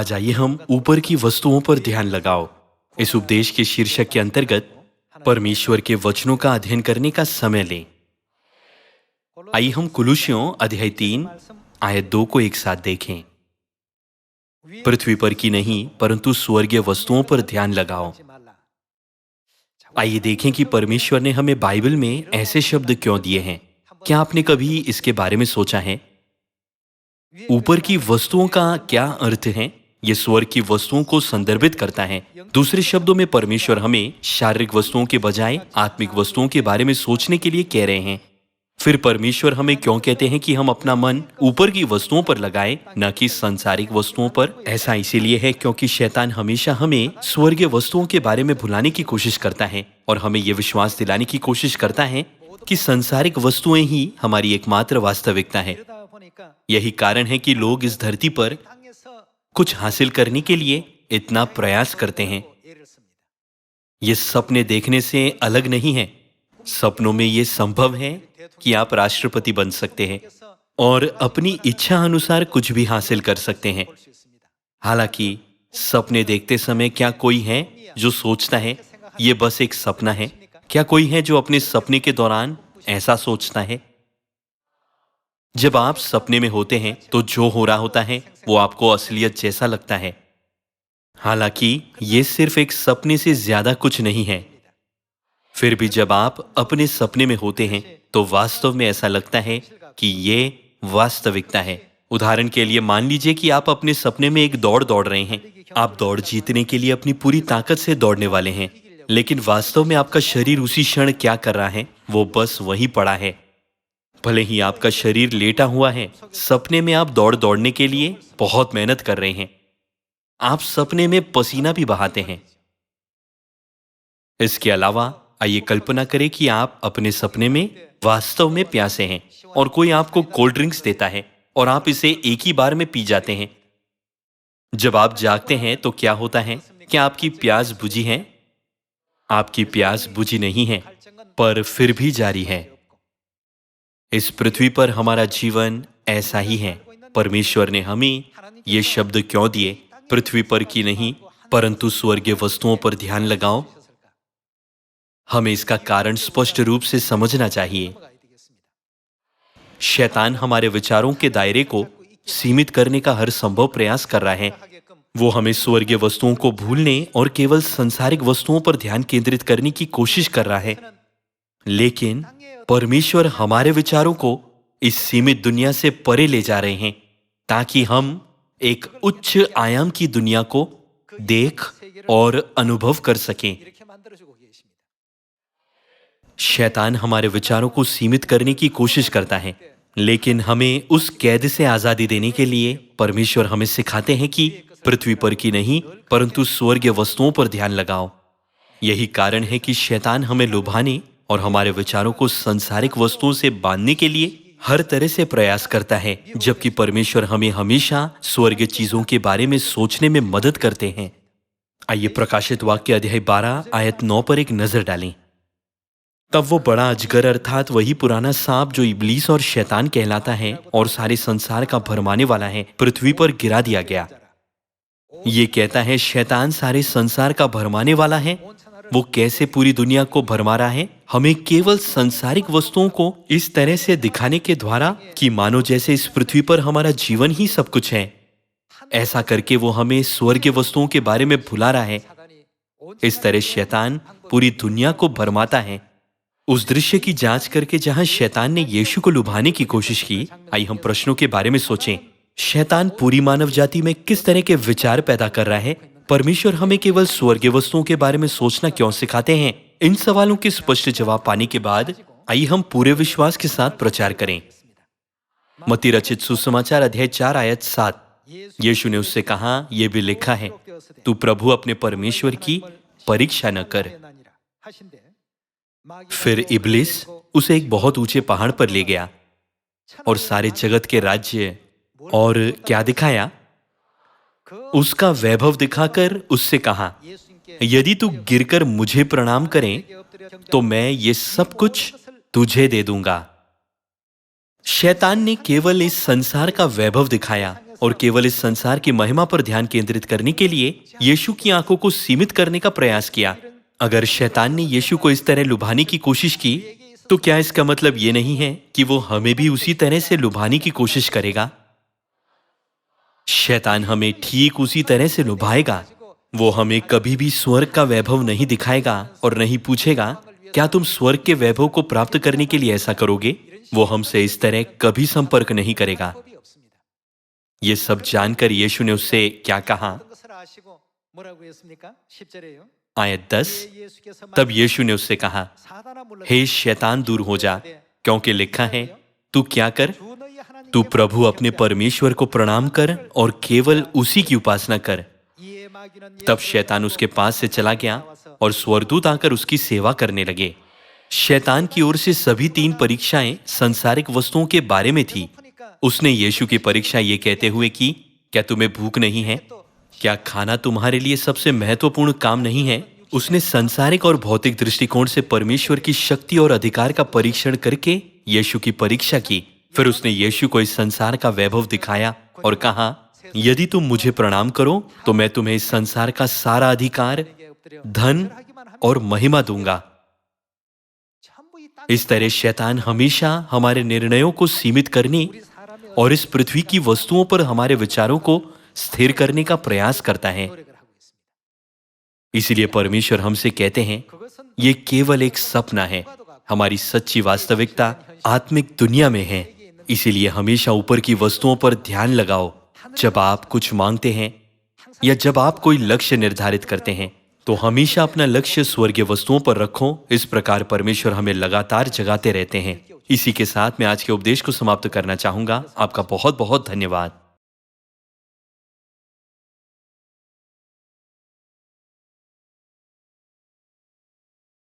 आज आइए हम ऊपर की वस्तुओं पर ध्यान लगाओ इस उपदेश के शीर्षक के अंतर्गत परमेश्वर के वचनों का अध्ययन करने का समय लें। आइए हम कुलुस्सियों अध्याय 3 आयत 2 को एक साथ देखें। पृथ्वी पर की नहीं परंतु स्वर्गीय वस्तुओं पर ध्यान लगाओ। आइए देखें कि परमेश्वर ने हमें बाइबल में ऐसे शब्द क्यों दिए हैं। क्या आपने कभी इसके बारे में सोचा है? ऊपर की वस्तुओं का क्या अर्थ है? ये स्वर्ग की वस्तुओं को संदर्भित करता है। दूसरे शब्दों में परमेश्वर हमें शारीरिक वस्तुओं के बजाय आत्मिक वस्तुओं के बारे में सोचने के लिए कह रहे हैं। फिर परमेश्वर हमें क्यों कहते हैं कि हम अपना मन ऊपर की वस्तुओं पर लगाएं, न कि सांसारिक वस्तुओं पर? ऐसा इसीलिए है क्योंकि शैतान हमेशा हमें स्वर्गीय वस्तुओं के बारे में भुलाने की कोशिश करता है और हमें यह विश्वास दिलाने की कोशिश करता है कि सांसारिक वस्तुएं ही हमारी एकमात्र वास्तविकता है। यही कारण है कि लोग इस धरती पर कुछ हासिल करने के लिए इतना प्रयास करते हैं। ये सपने देखने से अलग नहीं है। सपनों में ये संभव है कि आप राष्ट्रपति बन सकते हैं और अपनी इच्छा अनुसार कुछ भी हासिल कर सकते हैं। हालांकि सपने देखते समय क्या कोई है जो सोचता है ये बस एक सपना है? क्या कोई है जो अपने सपने के दौरान ऐसा सोचता है? जब आप सपने में होते हैं तो जो हो रहा होता है वो आपको असलियत जैसा लगता है। हालांकि ये सिर्फ एक सपने से ज्यादा कुछ नहीं है। फिर भी जब आप अपने सपने में होते हैं तो वास्तव में ऐसा लगता है कि ये वास्तविकता है। उदाहरण के लिए मान लीजिए कि आप अपने सपने में एक दौड़ दौड़ रहे हैं। आप दौड़ जीतने के लिए अपनी पूरी ताकत से दौड़ने वाले हैं, लेकिन वास्तव में आपका शरीर उसी क्षण क्या कर रहा है? वो बस वहीं पड़ा है। भले ही आपका शरीर लेटा हुआ है, सपने में आप दौड़ने के लिए बहुत मेहनत कर रहे हैं। आप सपने में पसीना भी बहाते हैं। इसके अलावा आइए कल्पना करें कि आप अपने सपने में वास्तव में प्यासे हैं और कोई आपको कोल्ड ड्रिंक्स देता है और आप इसे एक ही बार में पी जाते हैं। जब आप जागते हैं तो क्या होता है? क्या आपकी प्यास बुझी है? आपकी प्यास बुझी नहीं है, पर फिर भी जारी है। इस पृथ्वी पर हमारा जीवन ऐसा ही है। परमेश्वर ने हमें ये शब्द क्यों दिए? पृथ्वी पर की नहीं परंतु स्वर्गीय वस्तुओं पर ध्यान लगाओ। हमें इसका कारण स्पष्ट रूप से समझना चाहिए। शैतान हमारे विचारों के दायरे को सीमित करने का हर संभव प्रयास कर रहा है। वो हमें स्वर्गीय वस्तुओं को भूलने और केवल सांसारिक वस्तुओं पर ध्यान केंद्रित करने की कोशिश कर रहा है। लेकिन परमेश्वर हमारे विचारों को इस सीमित दुनिया से परे ले जा रहे हैं ताकि हम एक उच्च आयाम की दुनिया को देख और अनुभव कर सकें। शैतान हमारे विचारों को सीमित करने की कोशिश करता है, लेकिन हमें उस कैद से आजादी देने के लिए परमेश्वर हमें सिखाते हैं कि पृथ्वी पर की नहीं परंतु स्वर्गीय वस्तुओं पर ध्यान लगाओ। यही कारण है कि शैतान हमें लुभाने और हमारे विचारों को सांसारिक वस्तुओं से बांधने के लिए हर तरह से प्रयास करता है, जबकि परमेश्वर हमें हमेशा स्वर्गीय चीजों के बारे में सोचने में मदद करते हैं। आइए प्रकाशित वाक्य अध्याय 12 आयत 9 पर एक नजर डालें। तब वो बड़ा अजगर अर्थात वही पुराना सांप जो इब्लीस और शैतान कहलाता है और सारे संसार का भरमाने वाला है, पृथ्वी पर गिरा दिया गया। ये कहता है शैतान सारे संसार का भरमाने वाला है। वो कैसे पूरी दुनिया को भरमा रहा है? हमें केवल सांसारिक वस्तुओं को इस तरह से दिखाने के द्वारा कि मानो जैसे इस पृथ्वी पर हमारा जीवन ही सब कुछ है। ऐसा करके वो हमें स्वर्गीय वस्तुओं के बारे में भुला रहा है। इस तरह शैतान पूरी दुनिया को भरमाता है। उस दृश्य की जांच करके जहां शैतान ने यीशु को लुभाने की कोशिश की, आइए हम प्रश्नों के बारे में सोचें। शैतान पूरी मानव जाति में किस तरह के विचार पैदा कर रहा है? परमेश्वर हमें केवल स्वर्गीय वस्तुओं के बारे में सोचना क्यों सिखाते हैं? इन सवालों के स्पष्ट जवाब पाने के बाद आइए हम पूरे विश्वास के साथ प्रचार करें। मत्ती रचित सुसमाचार अध्याय 4 आयत 7। यीशु ने उससे कहा, यह भी लिखा है, तू प्रभु अपने परमेश्वर की परीक्षा न कर। फिर इब्लीस उसे एक बहुत ऊंचे पहाड़ पर ले गया और सारे जगत के राज्य और क्या दिखाया? उसका वैभव दिखाकर उससे कहा, यदि तू गिरकर मुझे प्रणाम करे तो मैं ये सब कुछ तुझे दे दूंगा। शैतान ने केवल इस संसार का वैभव दिखाया और केवल इस संसार की महिमा पर ध्यान केंद्रित करने के लिए यीशु की आंखों को सीमित करने का प्रयास किया। अगर शैतान ने यीशु को इस तरह लुभाने की कोशिश की, तो क्या इसका मतलब ये नहीं है कि वो हमें भी उसी तरह से लुभाने की कोशिश करेगा? शैतान हमें ठीक उसी तरह से लुभाएगा। वो हमें कभी भी स्वर्ग का वैभव नहीं दिखाएगा और नहीं पूछेगा, क्या तुम स्वर्ग के वैभव को प्राप्त करने के लिए ऐसा करोगे? वो हमसे इस तरह कभी संपर्क नहीं करेगा। ये सब जानकर यीशु ने उससे क्या कहा? आयत 10। तब यीशु ने उससे कहा, हे शैतान, दूर हो जा, क्योंकि लिखा है, तू क्या कर? तू प्रभु अपने परमेश्वर को प्रणाम कर और केवल उसी की उपासना कर। तब शैतान उसके पास से चला गया और स्वर्गदूत आकर उसकी सेवा करने लगे। शैतान की ओर से सभी 3 परीक्षाएं सांसारिक वस्तुओं के बारे में थी। उसने यीशु की परीक्षा ये कहते हुए की, क्या तुम्हें भूख नहीं है? क्या खाना तुम्हारे लिए सबसे महत्वपूर्ण काम नहीं है? उसने सांसारिक और भौतिक दृष्टिकोण से परमेश्वर की शक्ति और अधिकार का परीक्षण करके यीशु की परीक्षा की। फिर उसने यीशु को इस संसार का वैभव दिखाया और कहा, यदि तुम मुझे प्रणाम करो तो मैं तुम्हें इस संसार का सारा अधिकार, धन और महिमा दूंगा। इस तरह शैतान हमेशा हमारे निर्णयों को सीमित करने और इस पृथ्वी की वस्तुओं पर हमारे विचारों को स्थिर करने का प्रयास करता है। इसलिए परमेश्वर हमसे कहते हैं, ये केवल एक सपना है। हमारी सच्ची वास्तविकता आत्मिक दुनिया में है। इसीलिए हमेशा ऊपर की वस्तुओं पर ध्यान लगाओ। जब आप कुछ मांगते हैं या जब आप कोई लक्ष्य निर्धारित करते हैं, तो हमेशा अपना लक्ष्य स्वर्गीय वस्तुओं पर रखो। इस प्रकार परमेश्वर हमें लगातार जगाते रहते हैं। इसी के साथ मैं आज के उपदेश को समाप्त करना चाहूंगा। आपका बहुत बहुत धन्यवाद।